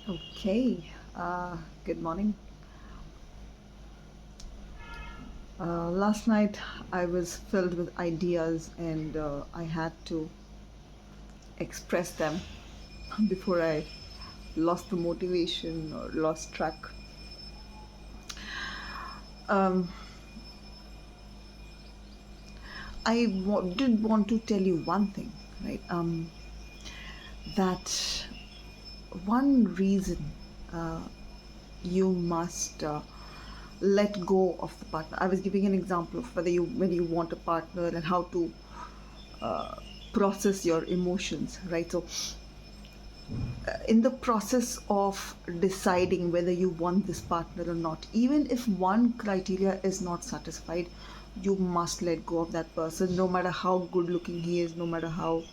Okay, good morning. Last night I was filled with ideas and I had to express them before I lost the motivation or lost track. Um, did want to tell you one thing, right? That one reason uh, you must let go of the partner. I was giving an example of whether you when you want a partner and how to uh, process your emotions, right? So in the process of deciding whether you want this partner or not, even if one criteria is not satisfied, you must let go of that person, no matter how good looking he is, no matter how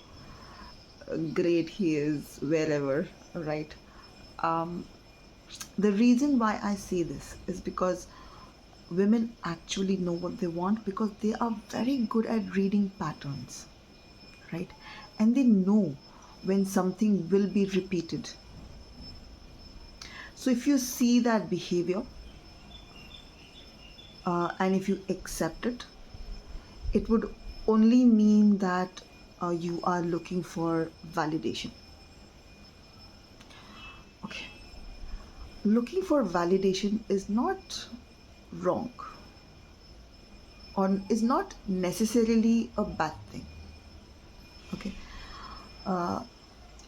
great he is, wherever, right? Um, the reason why I say this is because women actually know what they want because they are very good at reading patterns, right? And they know when something will be repeated. So if you see that behavior and if you accept it, it would only mean that you are looking for validation. Okay. Looking for validation is not wrong or is not necessarily a bad thing. Okay. Uh,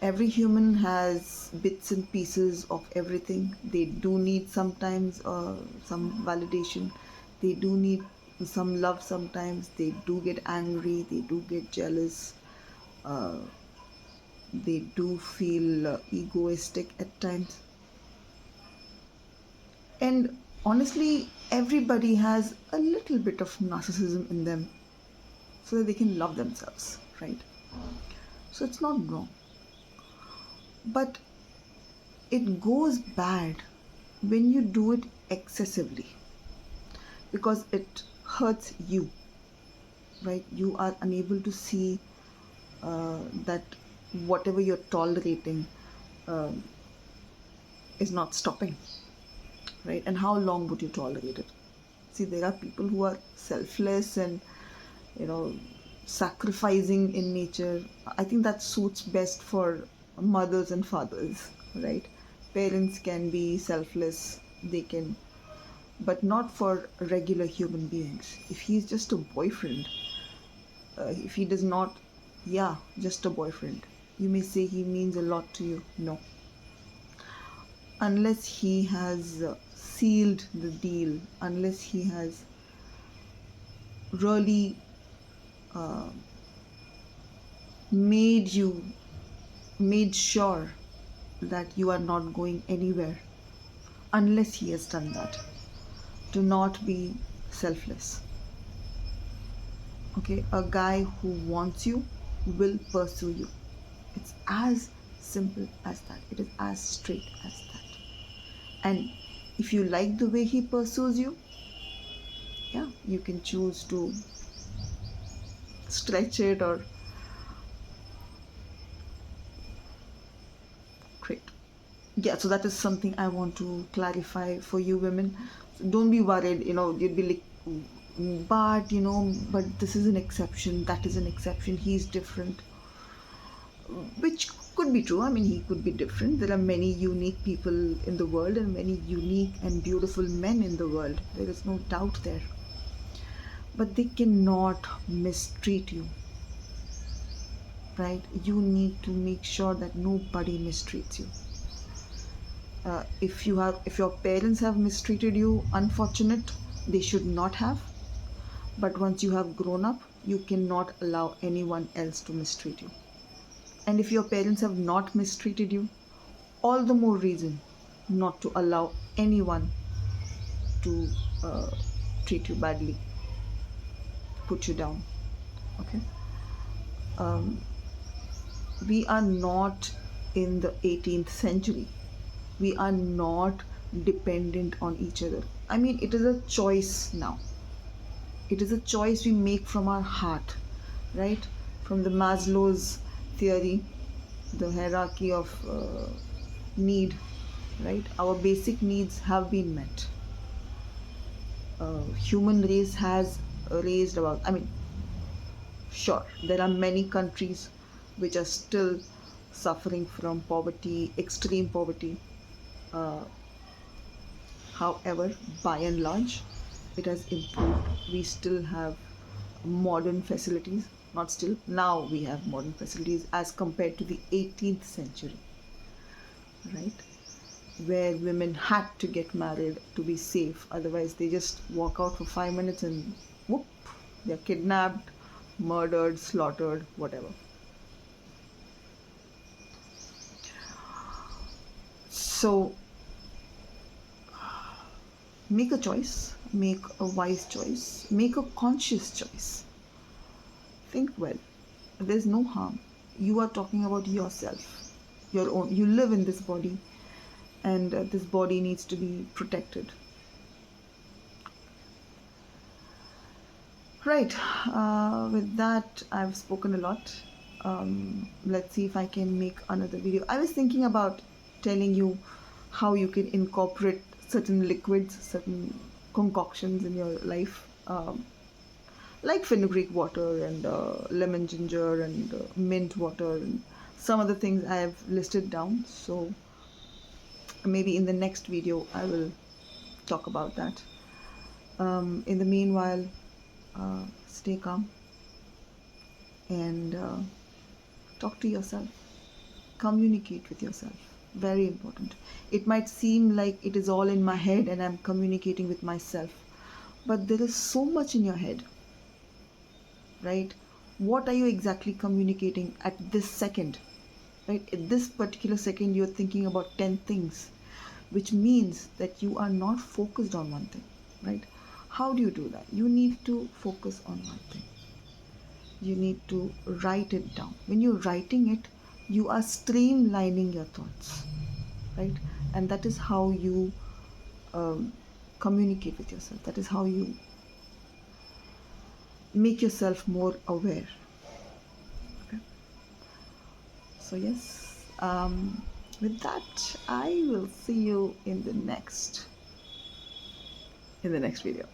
every human has bits and pieces of everything. They do need sometimes some validation. They do need some love sometimes. They do get angry. They do get jealous. Uh, they do feel egoistic at times. And honestly, everybody has a little bit of narcissism in them so that they can love themselves, right? So it's not wrong. But it goes bad when you do it excessively because it hurts you, right? You are unable to see that whatever you're tolerating um, is not stopping, right? And how long would you tolerate it? See, there are people who are selfless and, you know, sacrificing in nature. I think that suits best for mothers and fathers, right? Parents can be selfless, they can, but not for regular human beings. If he's just a boyfriend, if he does not, yeah, just a boyfriend, you may say he means a lot to you. No, unless he has sealed the deal, unless he has really uh, made you made sure that you are not going anywhere, unless he has done that, do not be selfless. Okay, a guy who wants you will pursue you. It's as simple as that. It is as straight as that. And if you like the way he pursues you, yeah, you can choose to stretch it or great. Yeah, so that is something I want to clarify for you women. So don't be worried, you'd be like, but but this is an exception, that is an exception, he's different, which could be true. I mean, he could be different. There are many unique people in the world and many unique and beautiful men in the world. There is no doubt there. But they cannot mistreat you, right? You need to make sure that nobody mistreats you. If your parents have mistreated you, unfortunate, they should not have. But once you have grown up, you cannot allow anyone else to mistreat you. And if your parents have not mistreated you, all the more reason not to allow anyone to uh, treat you badly, put you down. Okay. um, we are not in the 18th century. We are not dependent on each other. I mean, it is a choice now. It is a choice we make from our heart, right? From the Maslow's theory, the hierarchy of need. right? Our basic needs have been met. Human race has raised about, I mean, sure, there are many countries which are still suffering from poverty, extreme poverty. Uh, However, by and large, it has improved. We still have modern facilities, not still, now we have modern facilities as compared to the 18th century, right? Where women had to get married to be safe, otherwise, they just walk out for 5 minutes and whoop, they're kidnapped, murdered, slaughtered, whatever. So, make a choice, make a wise choice, make a conscious choice. Think well. There's no harm. You are talking about yourself, your own. You live in this body, and this body needs to be protected. Right. With that, I've spoken a lot. Let's see if I can make another video. I was thinking about telling you how you can incorporate certain liquids, certain concoctions in your life. Like fenugreek water and lemon ginger and mint water and some other things I have listed down. So maybe in the next video I will talk about that. In the meanwhile, stay calm and talk to yourself, communicate with yourself. Very important. It might seem like it is all in my head and I'm communicating with myself, but there is so much in your head, right? What are you exactly communicating at this second? Right, at this particular second you're thinking about 10 things, which means that you are not focused on one thing, right? How do you do that? You need to focus on one thing. You need to write it down. When you're writing it, you are streamlining your thoughts, right? And that is how you um, communicate with yourself. That is how you make yourself more aware. Okay? So yes, with that, I will see you in the next video.